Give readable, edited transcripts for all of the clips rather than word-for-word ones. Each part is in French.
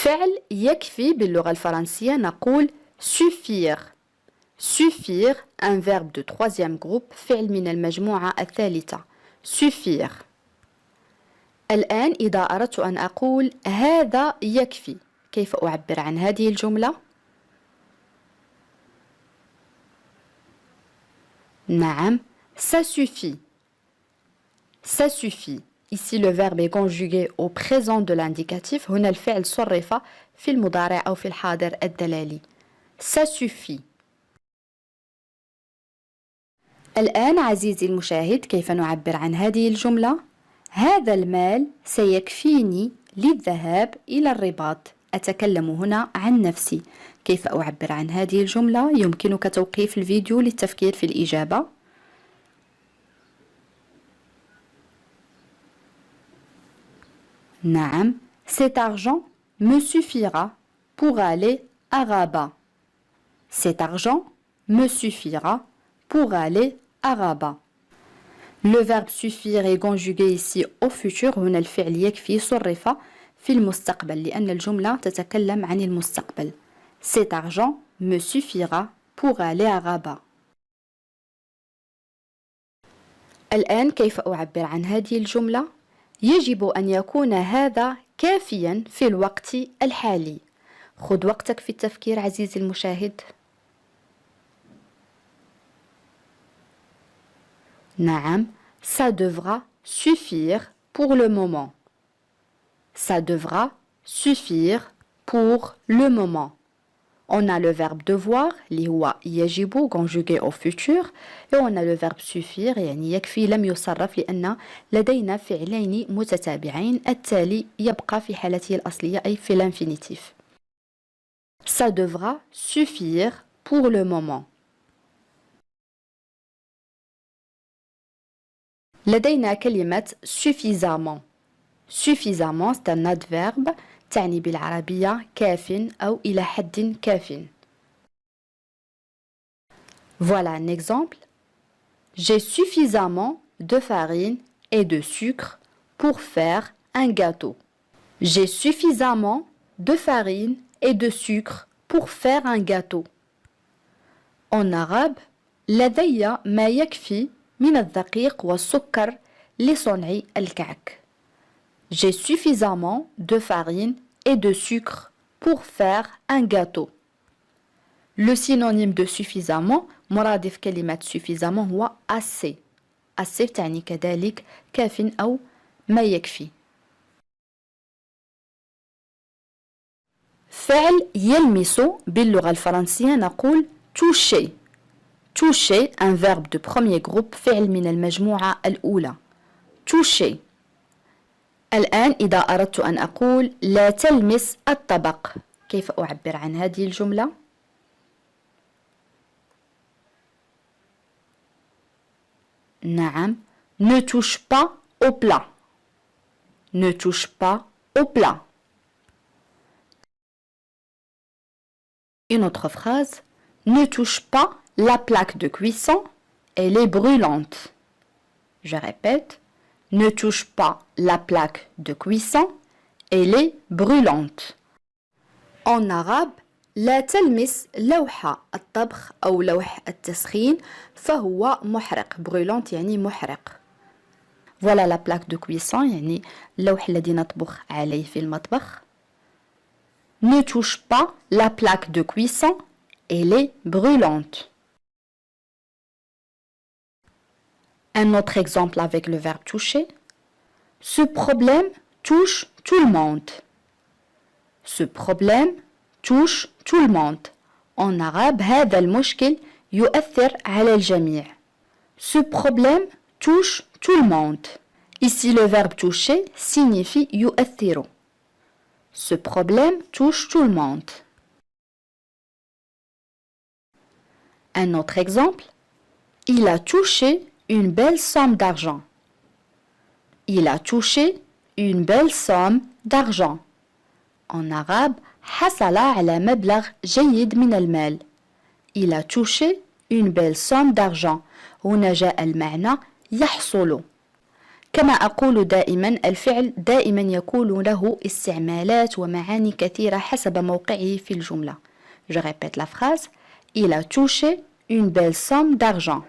فعل يكفي باللغة الفرنسية نقول suffire. Suffire, un verbe de troisième groupe, فعل من المجموعة الثالثة. Suffire. الآن إذا أردت أن أقول هذا يكفي، كيف أعبر عن هذه الجملة؟ نعم، ça suffit. Ça suffit. Ici, le verbe est conjugué au présent de l'indicatif. هنا الفعل صرف في المضارع أو في الحاضر الدلالي. Ça suffit. الآن عزيزي المشاهد كيف نعبر عن هذه الجملة؟ هذا المال سيكفيني للذهاب إلى الرباط. أتكلم هنا عن نفسي. كيف أعبر عن هذه الجملة؟ يمكنك توقيف الفيديو للتفكير في الإجابة. نعم، cet argent me suffira pour aller à Rabat. Cet argent me suffira pour aller à Rabat. Le verbe suffire est conjugué ici au futur. هنا الفعل يكفي صرف في المستقبل لأن الجملة تتكلم عن المستقبل. Cet argent me suffira pour aller à Rabat. الآن كيف أعبر عن هذه الجملة؟ يجب أن يكون هذا كافيا في الوقت الحالي. خذ وقتك في التفكير عزيزي المشاهد. نعم، ça devra suffire pour le moment. Ça devra suffire pour le moment. On a le verbe devoir اللي هو يجب conjugué au futur et on a le verbe suffire يعني يكفي لم يصرف لأن لدينا فعلين متتابعين التالي يبقى في حالته الأصلية أي في l'infinitif. Ça devra suffire pour le moment. لدينا كلمة suffisamment. Suffisamment c'est un adverbe تعني بالعربية كاف أو إلى حد كاف. Voilà un exemple. J'ai suffisamment de farine et de sucre pour faire un gâteau. J'ai suffisamment de farine et de sucre pour faire un gâteau. En arabe, لدي ما يكفي من الدقيق والسكر لصنع الكعك. J'ai suffisamment de farine et de sucre pour faire un gâteau. Le synonyme de suffisamment مرادف كلمة suffisamment هو assez. assez تعني كذلك كاف أو ما يكفي. فعل يلمس باللغة الفرنسية نقول toucher. Toucher, un verbe de premier groupe فعل من المجموعة الأولى. toucher. الآن إذا أردت أن أقول لا تلمس الطبق، كيف أعبر عن هذه الجملة؟ نعم، ne touche pas au plat. Ne touche pas au plat. Une autre phrase, ne touche pas la plaque de cuisson, elle est brûlante. Je répète, ne touche pas la plaque de cuisson, elle est brûlante. En arabe, لا تلمس لوح الطبخ أو لوح التسخين فهو محرق. brûlante يعني محرق. Voilà la plaque de cuisson يعني اللوح الذي نطبخ عليه في المطبخ. Ne touche pas la plaque de cuisson, elle est brûlante. Un autre exemple avec le verbe toucher. Ce problème touche tout le monde. Ce problème touche tout le monde. En arabe, هذا المشكل يؤثر على الجميع. Ce problème touche tout le monde. Ici, le verbe toucher signifie يؤثر. Ce problème touche tout le monde. Un autre exemple. Il a touché une belle somme d'argent. Il a touché une belle somme d'argent. En arabe, حصل على مبلغ جيد من المال. Il a touché une belle somme d'argent. هنا جاء المعنى يحصل. كما أقول دائما الفعل دائما يكون له استعمالات ومعاني كثيرة حسب موقعه في الجملة. Je répète la phrase. Il a touché une belle somme d'argent.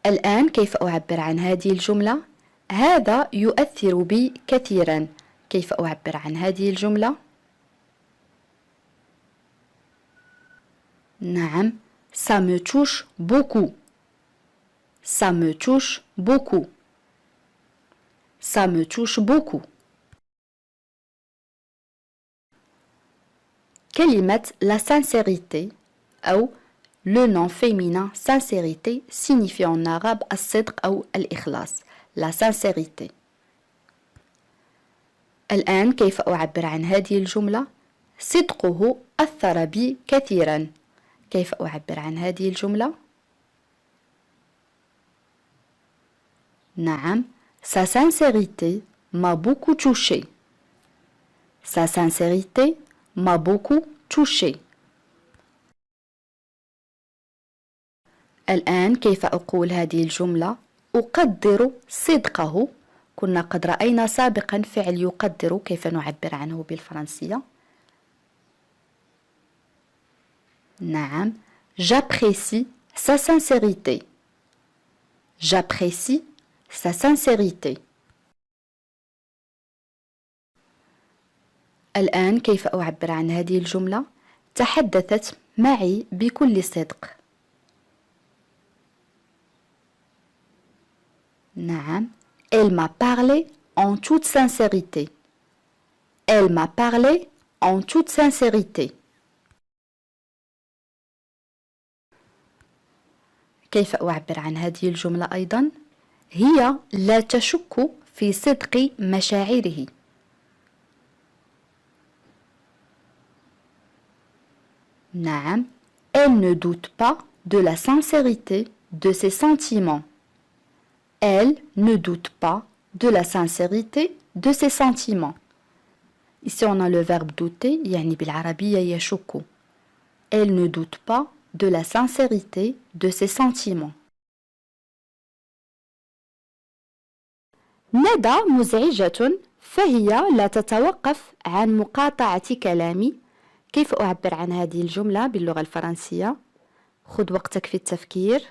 الآن كيف أعبر عن هذه الجملة؟ هذا يؤثر بي كثيرا. كيف أعبر عن هذه الجملة؟ نعم. Ça me touche beaucoup. Ça me touche beaucoup. Ça me touche beaucoup. كلمة la sincérité أو le nom féminin sincérité signifie en arabe الصدق أو الإخلاص. La sincérité. الآن كيف أعبر عن هذه الجملة؟ صدقه أثر بي كثيرا. كيف أعبر عن هذه الجملة؟ نعم. Sa sincérité m'a beaucoup touché. Sa sincérité m'a beaucoup touché. الآن كيف أقول هذه الجملة؟ أقدر صدقه. كنا قد رأينا سابقا فعل يقدر كيف نعبر عنه بالفرنسية. نعم. J'apprécie sa sincérité. J'apprécie sa sincérité. الآن كيف أعبر عن هذه الجملة؟ تحدثت معي بكل صدق. نعم. Elle m'a parlé en toute sincérité. Elle m'a parlé en toute sincérité. كيف أعبر عن هذه الجملة أيضا؟ هي لا تشك في صدق مشاعره. نعم. Elle ne doute pas de la sincérité de ses sentiments. Elle ne doute pas de la sincérité de ses sentiments. Ici on a le verbe douter, يعني بالعربية يشك. Elle ne doute pas de la sincérité de ses sentiments. ندى مزعجة فهي لا تتوقف عن مقاطعة كلامي. كيف أعبر عن هذه الجملة باللغة الفرنسية؟ خذ وقتك في التفكير.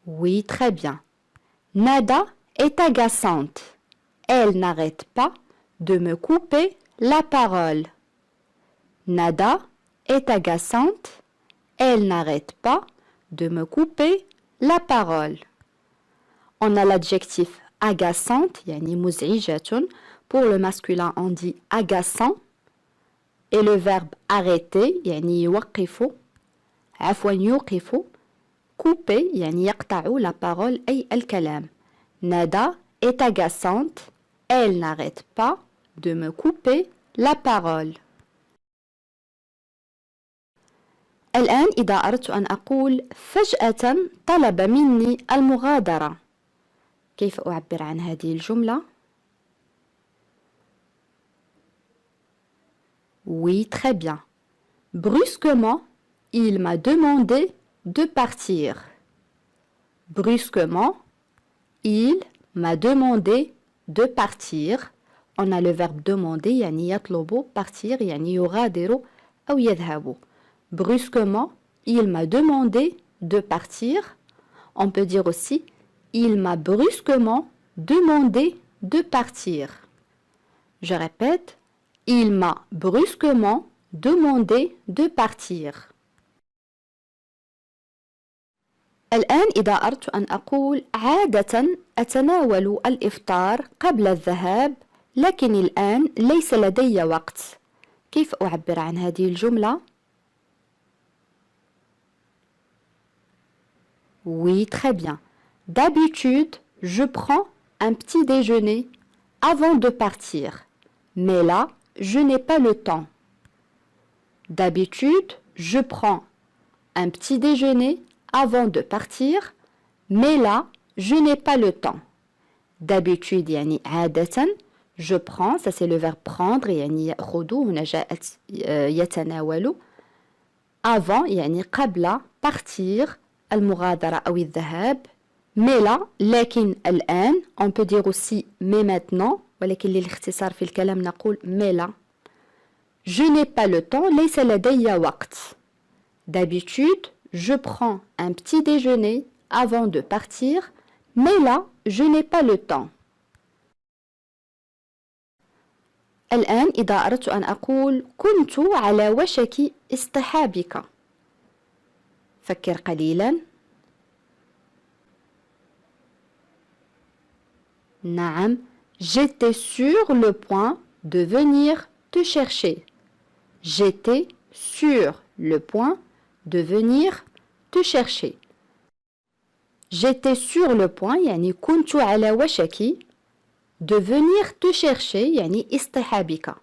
Oui, très bien. Nada est agaçante. Elle n'arrête pas de me couper la parole. Nada est agaçante. Elle n'arrête pas de me couper la parole. On a l'adjectif agaçante, yani muz'ijatun. Pour le masculin, on dit agaçant. Et le verbe arrêter, yani yuqifu. Afwan yuqifu. Couper, yani yaqta'u la parole, ay al-kalam. Nada est agaçante. Elle n'arrête pas de me couper la parole. الآن إذا أردت أن أقول فجأة طلب مني المغادرة. كيف أعبر عن هذه الجملة؟ Oui, très bien. Brusquement, il m'a demandé de partir. Brusquement, il m'a demandé de partir. On a le verbe demander, يعني يطلب partir, يعني يغادر أو يذهب. Brusquement, il m'a demandé de partir. On peut dire aussi, il m'a brusquement demandé de partir. Je répète, il m'a brusquement demandé de partir. الآن إذا أردت أن أقول عادة أتناول الإفطار قبل الذهاب لكن الآن ليس لدي وقت. كيف أعبر عن هذه الجملة؟ Oui, très bien. D'habitude, je prends un petit déjeuner avant de partir. Mais là, je n'ai pas le temps. D'habitude, je prends un petit déjeuner avant de partir. Mais là, je n'ai pas le temps. D'habitude, يعني عادة, je prends, ça c'est le verbe prendre, يعني يأخذ, هنا جاءت يتناول. avant يعني قبل partir المغادرة أو الذهاب mais là لكن الآن on peut dire aussi mais maintenant ولكن للاختصار في الكلام نقول mais là je n'ai pas le temps ليس لدي وقت d'habitude je prends un petit déjeuner avant de partir mais là je n'ai pas le temps الآن إذا أردت أن أقول كنت على وشك اصطحابك فكر قليلا نعم j'étais sur le point de venir te chercher j'étais sur le point de venir te chercher j'étais sur le point يعني كنت على وشك de venir te chercher يعني اصطحابك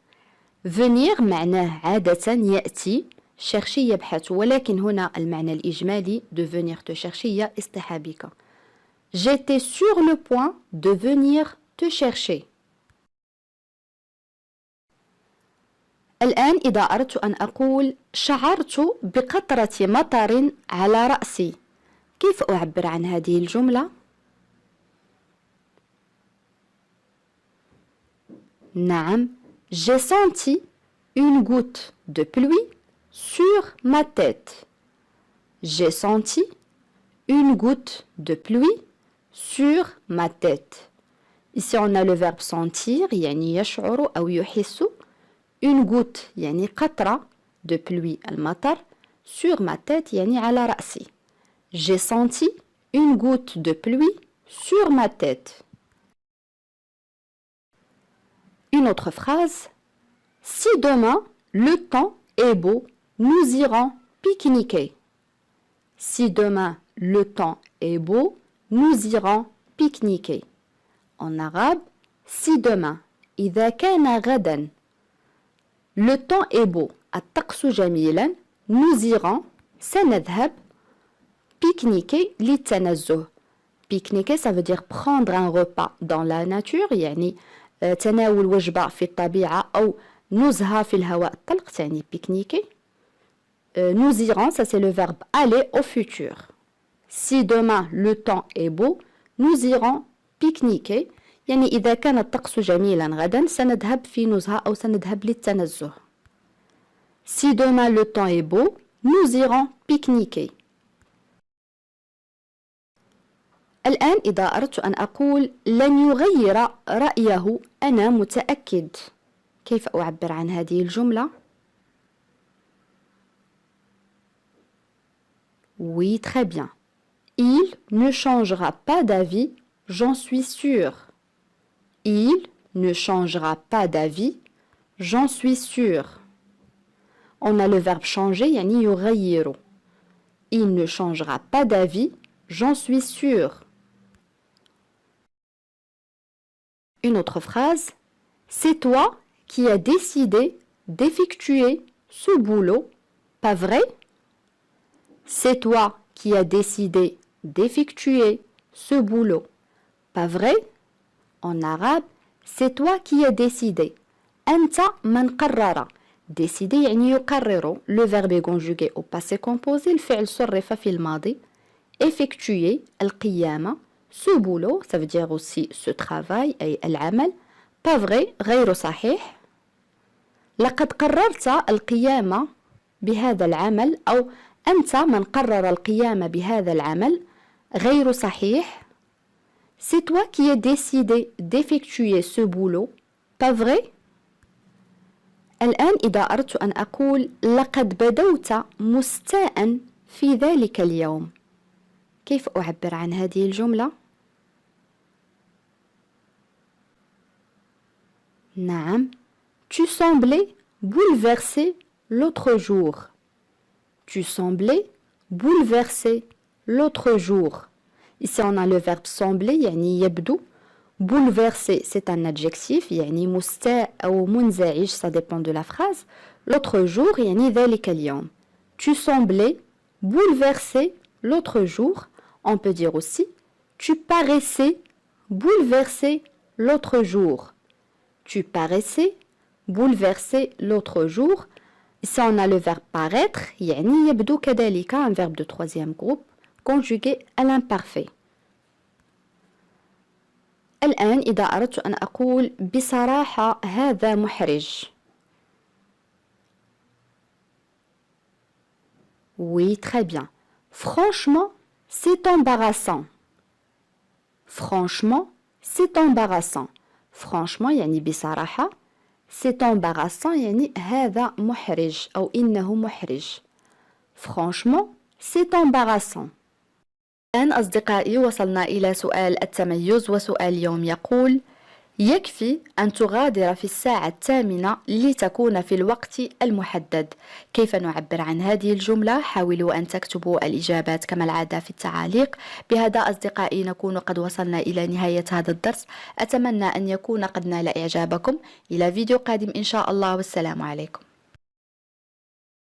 venir معناه عادة يأتي chercher يبحث ولكن هنا المعنى الإجمالي de venir te chercher هي اصطحابك j'étais sur le point de venir te chercher الآن إذا أردت أن أقول شعرت بقطرة مطر على رأسي كيف أعبر عن هذه الجملة؟ نعم j'ai senti une goutte de pluie sur ma tête j'ai senti une goutte de pluie sur ma tête ici on a le verbe sentir يعني يشعر أو يحس une goutte يعني قطرة de pluie المطر sur ma tête يعني على رأسي j'ai senti une goutte de pluie sur ma tête Une autre phrase. Si demain le temps est beau, nous irons pique-niquer. Si demain le temps est beau, nous irons pique-niquer. En arabe, si demain, إذا كان غدا, le temps est beau, الطقس جميلا, nous irons, سنذهب, pique-niquer للتنزه. Pique-niquer, ça veut dire prendre un repas dans la nature, يعني تناول وجبة في الطبيعة أو نزهة في الهواء الطلق يعني pique-niquer. Nous irons, ça c'est le verbe aller au futur. Si demain le temps est beau, nous irons pique-niquer. يعني إذا كان الطقس جميلا غدا سنذهب في نزهة أو سنذهب للتنزه. Si demain le temps est beau, nous irons pique-niquer. الآن إذا أردت أن أقول لن يغير رأيه أنا متأكد كيف أعبر عن هذه الجملة؟ Oui, très bien. Il ne changera pas d'avis, j'en suis sûr. Il ne changera pas d'avis, j'en suis sûr. On a le verbe changer, يعني يغير. Il ne changera pas d'avis, j'en suis sûr. Une autre phrase. C'est toi qui as décidé d'effectuer ce boulot, pas vrai? C'est toi qui as décidé d'effectuer ce boulot, pas vrai? En arabe, c'est toi qui as décidé. أنت من قرر. Décider يعني يقرر. Le verbe est conjugué au passé composé. الفعل صرف في الماضي. Effectuer القيامة. Ce boulot, ça veut dire aussi ce travail أي العمل. Pas vrai, غير صحيح. لقد قررت القيام بهذا العمل أو أنت من قرر القيام بهذا العمل غير صحيح. C'est toi qui as décidé d'effectuer ce boulot. Pas vrai. الآن إذا أردت أن أقول لقد بدوت مستاء في ذلك اليوم كيف أعبر عن هذه الجملة؟ نعم Tu semblais bouleversé l'autre jour. Tu semblais bouleversé l'autre jour. Ici on a le verbe sembler يعني يبدو. Bouleversé c'est un adjectif يعني مستاء أو منزعج ça dépend de la phrase. L'autre jour يعني ذلك اليوم. Tu semblais bouleversé l'autre jour. On peut dire aussi tu paraissais bouleversé l'autre jour. Tu paraissais bouleversé l'autre jour. Ici on a le verbe paraître يعني يبدو كذلك un verbe de troisième groupe conjugué à l'imparfait. الآن إذا أردت أن أقول بصراحة هذا محرج. Oui, très bien. Franchement, c'est embarrassant. Franchement, c'est embarrassant. Franchement يعني بصراحة. C'est embarrassant يعني هذا محرج أو إنه محرج. Franchement, c'est embarrassant. الآن أصدقائي وصلنا إلى سؤال التميز، وسؤال اليوم يقول: يكفي أن تغادر في الساعة 8 لتكون في الوقت المحدد. كيف نعبر عن هذه الجملة؟ حاولوا أن تكتبوا الإجابات كما العادة في التعاليق. بهذا أصدقائي نكون قد وصلنا إلى نهاية هذا الدرس. أتمنى أن يكون قد نال إعجابكم. إلى فيديو قادم إن شاء الله، والسلام عليكم.